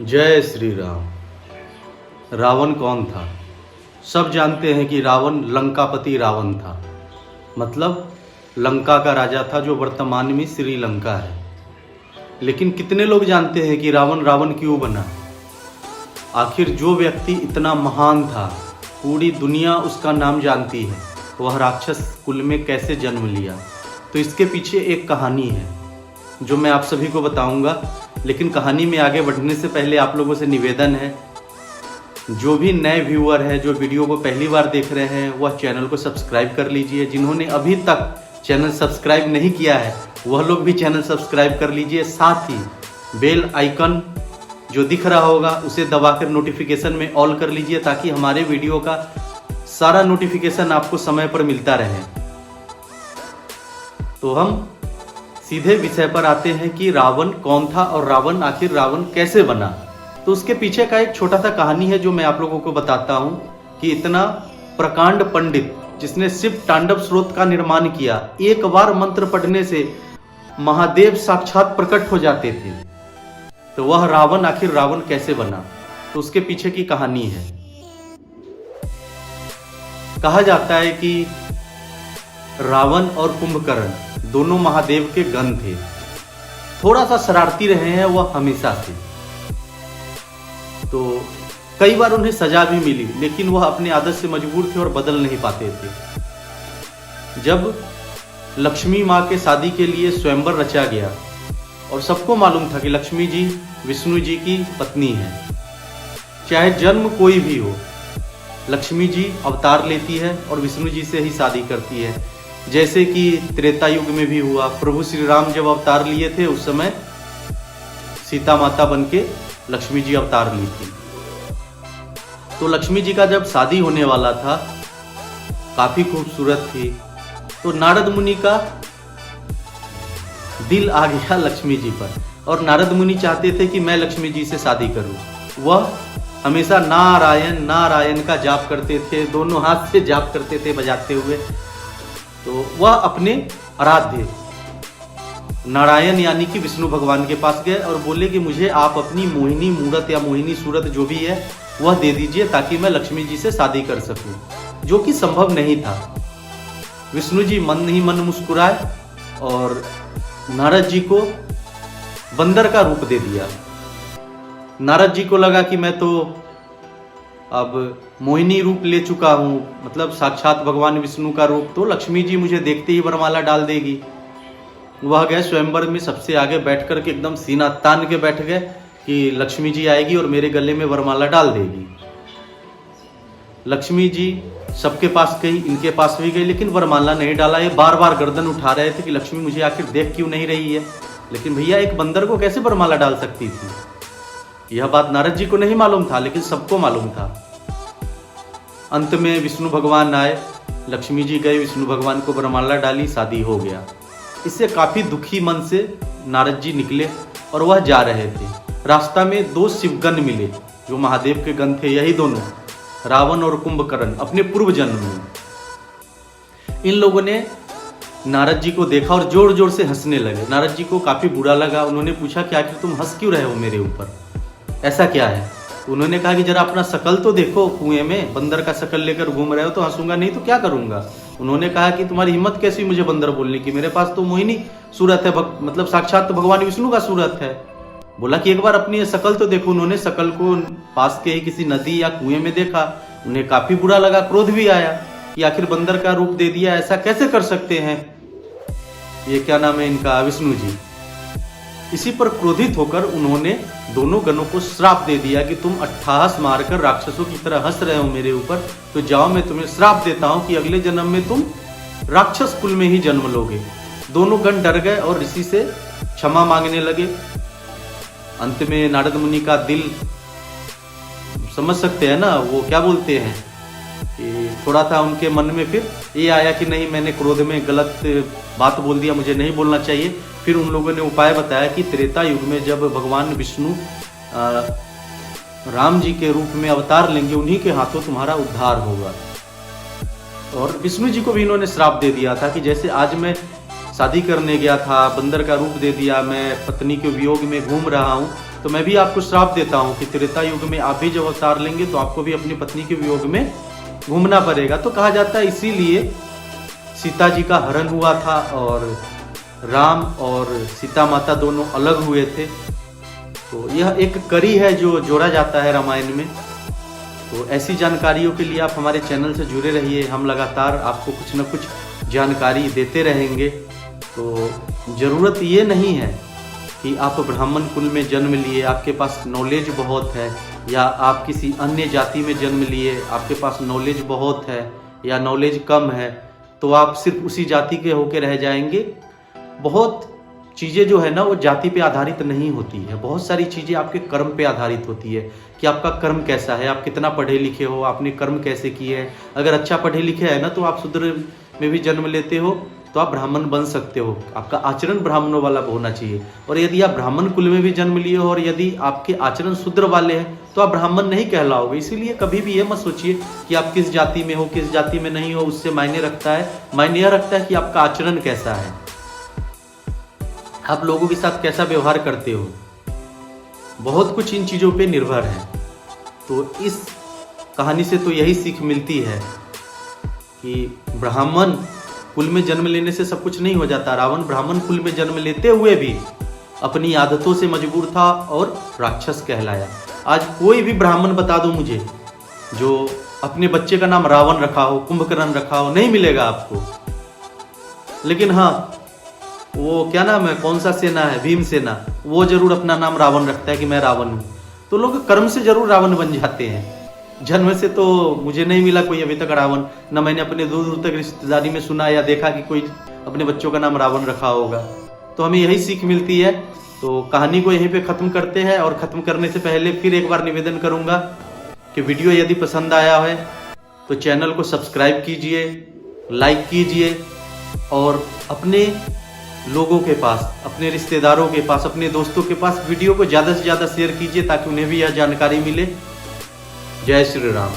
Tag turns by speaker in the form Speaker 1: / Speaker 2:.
Speaker 1: जय श्री राम। रावण कौन था? सब जानते हैं कि रावण लंकापति रावण था, मतलब लंका का राजा था जो वर्तमान में श्रीलंका है। लेकिन कितने लोग जानते हैं कि रावण रावण क्यों बना? आखिर जो व्यक्ति इतना महान था, पूरी दुनिया उसका नाम जानती है, वह राक्षस कुल में कैसे जन्म लिया? तो इसके पीछे एक कहानी है जो मैं आप सभी को बताऊंगा। लेकिन कहानी में आगे बढ़ने से पहले आप लोगों से निवेदन है, जो भी नए व्यूअर हैं जो वीडियो को पहली बार देख रहे हैं वह चैनल को सब्सक्राइब कर लीजिए। जिन्होंने अभी तक चैनल सब्सक्राइब नहीं किया है वह लोग भी चैनल सब्सक्राइब कर लीजिए। साथ ही बेल आइकन जो दिख रहा होगा उसे दबाकर नोटिफिकेशन में ऑल कर लीजिए, ताकि हमारे वीडियो का सारा नोटिफिकेशन आपको समय पर मिलता रहे। तो हम सीधे विषय पर आते हैं कि रावण कौन था और रावण आखिर रावण कैसे बना। तो उसके पीछे का एक छोटा सा कहानी है जो मैं आप लोगों को बताता हूं कि इतना प्रकांड पंडित जिसने शिव तांडव स्रोत का निर्माण किया, एक बार मंत्र पढ़ने से महादेव साक्षात प्रकट हो जाते थे, तो वह रावण आखिर रावण कैसे बना? तो उसके पीछे की कहानी है। कहा जाता है कि रावण और कुंभकर्ण दोनों महादेव के गण थे। थोड़ा सा शरारती रहे हैं वह हमेशा से, तो कई बार उन्हें सजा भी मिली, लेकिन वह अपने आदत से मजबूर थे और बदल नहीं पाते थे। जब लक्ष्मी माँ के शादी के लिए स्वयंवर रचा गया और सबको मालूम था कि लक्ष्मी जी विष्णु जी की पत्नी है, चाहे जन्म कोई भी हो, लक्ष्मी जी अवतार लेती है और विष्णु जी से ही शादी करती है। जैसे कि त्रेता युग में भी हुआ, प्रभु श्री राम जब अवतार लिए थे उस समय सीता माता बनके लक्ष्मी जी अवतार ली थी। तो लक्ष्मी जी का जब शादी होने वाला था, काफी खूबसूरत थी, तो नारद मुनि का दिल आ गया लक्ष्मी जी पर, और नारद मुनि चाहते थे कि मैं लक्ष्मी जी से शादी करूं। वह हमेशा नारायण नारायण का जाप करते थे, दोनों हाथ से जाप करते थे बजाते हुए। तो वह अपने आराध्य नारायण यानी कि विष्णु भगवान के पास गए और बोले कि मुझे आप अपनी मोहिनी मूरत या मोहिनी सूरत जो भी है वह दे दीजिए, ताकि मैं लक्ष्मी जी से शादी कर सकूं, जो कि संभव नहीं था। विष्णु जी मन ही मन मुस्कुराए और नारद जी को बंदर का रूप दे दिया। नारद जी को लगा कि मैं तो अब मोहिनी रूप ले चुका हूं, मतलब साक्षात भगवान विष्णु का रूप, तो लक्ष्मी जी मुझे देखते ही वरमाला डाल देगी। वह गए स्वयंवर में, सबसे आगे बैठ कर के एकदम सीना तान के बैठ गए कि लक्ष्मी जी आएगी और मेरे गले में वरमाला डाल देगी। लक्ष्मी जी सबके पास गई, इनके पास भी गई, लेकिन वरमाला नहीं डाला। ये बार बार गर्दन उठा रहे थे कि लक्ष्मी मुझे आखिर देख क्यों नहीं रही है। लेकिन भैया एक बंदर को कैसे वरमाला डाल सकती थी? यह बात नारद जी को नहीं मालूम था, लेकिन सबको मालूम था। अंत में विष्णु भगवान आए, लक्ष्मी जी गए, विष्णु भगवान को वरमाला डाली, शादी हो गया। इससे काफी दुखी मन से नारद जी निकले और वह जा रहे थे। रास्ता में दो शिवगण मिले जो महादेव के गण थे, यही दोनों रावण और कुंभकर्ण अपने पूर्व जन्म में। इन लोगों ने नारद जी को देखा और जोर जोर से हंसने लगे। नारद जी को काफी बुरा लगा। उन्होंने पूछा कि आखिर तुम हंस क्यों रहे हो मेरे ऊपर, ऐसा क्या है? उन्होंने कहा कि जरा अपना शकल तो देखो, कुएं में बंदर का शकल लेकर घूम रहे हो, तो हंसूंगा नहीं तो क्या करूंगा। उन्होंने कहा कि तुम्हारी हिम्मत कैसी मुझे बंदर बोलने की, मेरे पास तो मोहिनी सूरत है, मतलब साक्षात भगवान विष्णु का सूरत है। बोला कि एक बार अपनी शकल तो देखो। उन्होंने शकल को पास के ही किसी नदी या कुएं में देखा। उन्हें काफी बुरा लगा, क्रोध भी आया कि आखिर बंदर का रूप दे दिया, ऐसा कैसे कर सकते हैं ये, क्या नाम है इनका, विष्णु जी। इसी पर क्रोधित होकर उन्होंने दोनों गणों को श्राप दे दिया कि तुम अट्ठहास मारकर राक्षसों की तरह हंस रहे हो मेरे ऊपर, तो जाओ मैं तुम्हें श्राप देता हूं कि अगले जन्म में तुम राक्षस कुल में ही जन्म लोगे। दोनों गण डर गए और ऋषि से क्षमा मांगने लगे। अंत में नारद मुनि का दिल, समझ सकते हैं ना वो क्या बोलते हैं, कि थोड़ा था उनके मन में फिर ये आया कि नहीं, मैंने क्रोध में गलत बात बोल दिया, मुझे नहीं बोलना चाहिए। फिर उन लोगों ने उपाय बताया कि त्रेता युग में जब भगवान विष्णु राम जी के रूप में अवतार लेंगे, उन्हीं के हाथों तुम्हारा उद्धार होगा। और विष्णु जी को भी इन्होंने श्राप दे दिया था कि जैसे आज मैं शादी करने गया था, बंदर का रूप दे दिया, मैं पत्नी के वियोग में घूम रहा हूँ, तो मैं भी आपको श्राप देता हूँ कि त्रेता युग में आप भी जब अवतार लेंगे तो आपको भी अपनी पत्नी के वियोग में घूमना पड़ेगा। तो कहा जाता है इसीलिए सीता जी का हरण हुआ था और राम और सीता माता दोनों अलग हुए थे। तो यह एक कड़ी है जो जोड़ा जाता है रामायण में। तो ऐसी जानकारियों के लिए आप हमारे चैनल से जुड़े रहिए, हम लगातार आपको कुछ न कुछ जानकारी देते रहेंगे। तो ज़रूरत ये नहीं है कि आप ब्राह्मण कुल में जन्म लिए, आपके पास नॉलेज बहुत है, या आप किसी अन्य जाति में जन्म लिए, आपके पास नॉलेज बहुत है या नॉलेज कम है, तो आप सिर्फ उसी जाति के होके रह जाएंगे। बहुत चीज़ें जो है ना वो जाति पे आधारित नहीं होती है, बहुत सारी चीज़ें आपके कर्म पे आधारित होती है कि आपका कर्म कैसा है, आप कितना पढ़े लिखे हो, आपने कर्म कैसे किए हैं। अगर अच्छा पढ़े लिखे है ना तो आप शूद्र में भी जन्म लेते हो तो आप ब्राह्मण बन सकते हो, आपका आचरण ब्राह्मणों वाला होना चाहिए। और यदि आप ब्राह्मण कुल में भी जन्म लिए हो और यदि आपके आचरण शूद्र वाले हैं तो आप ब्राह्मण नहीं कहलाओगे। इसीलिए कभी भी ये मत सोचिए कि आप किस जाति में हो किस जाति में नहीं हो, उससे मायने रखता है। मायने यह रखता है कि आपका आचरण कैसा है, आप लोगों के साथ कैसा व्यवहार करते हो, बहुत कुछ इन चीज़ों पे निर्भर है। तो इस कहानी से तो यही सीख मिलती है कि ब्राह्मण कुल में जन्म लेने से सब कुछ नहीं हो जाता। रावण ब्राह्मण कुल में जन्म लेते हुए भी अपनी आदतों से मजबूर था और राक्षस कहलाया। आज कोई भी ब्राह्मण बता दो मुझे जो अपने बच्चे का नाम रावण रखा हो, कुंभकर्ण रखा हो, नहीं मिलेगा आपको। लेकिन हाँ, वो क्या नाम है, कौन सा सेना है, भीम सेना, वो जरूर अपना नाम रावण रखता है कि मैं रावण हूँ। तो लोग कर्म से जरूर रावण बन जाते हैं, जन्म से तो मुझे नहीं मिला कोई अभी तक रावण, न मैंने अपने दूर दूर तक रिश्तेदारी में सुना या देखा कि कोई अपने बच्चों का नाम रावण रखा होगा। तो हमें यही सीख मिलती है। तो कहानी को यहीं पे ख़त्म करते हैं, और ख़त्म करने से पहले फिर एक बार निवेदन करूँगा कि वीडियो यदि पसंद आया है तो चैनल को सब्सक्राइब कीजिए, लाइक कीजिए, और अपने लोगों के पास, अपने रिश्तेदारों के पास, अपने दोस्तों के पास वीडियो को ज़्यादा से ज़्यादा शेयर कीजिए ताकि उन्हें भी यह जानकारी मिले। जय श्री राम।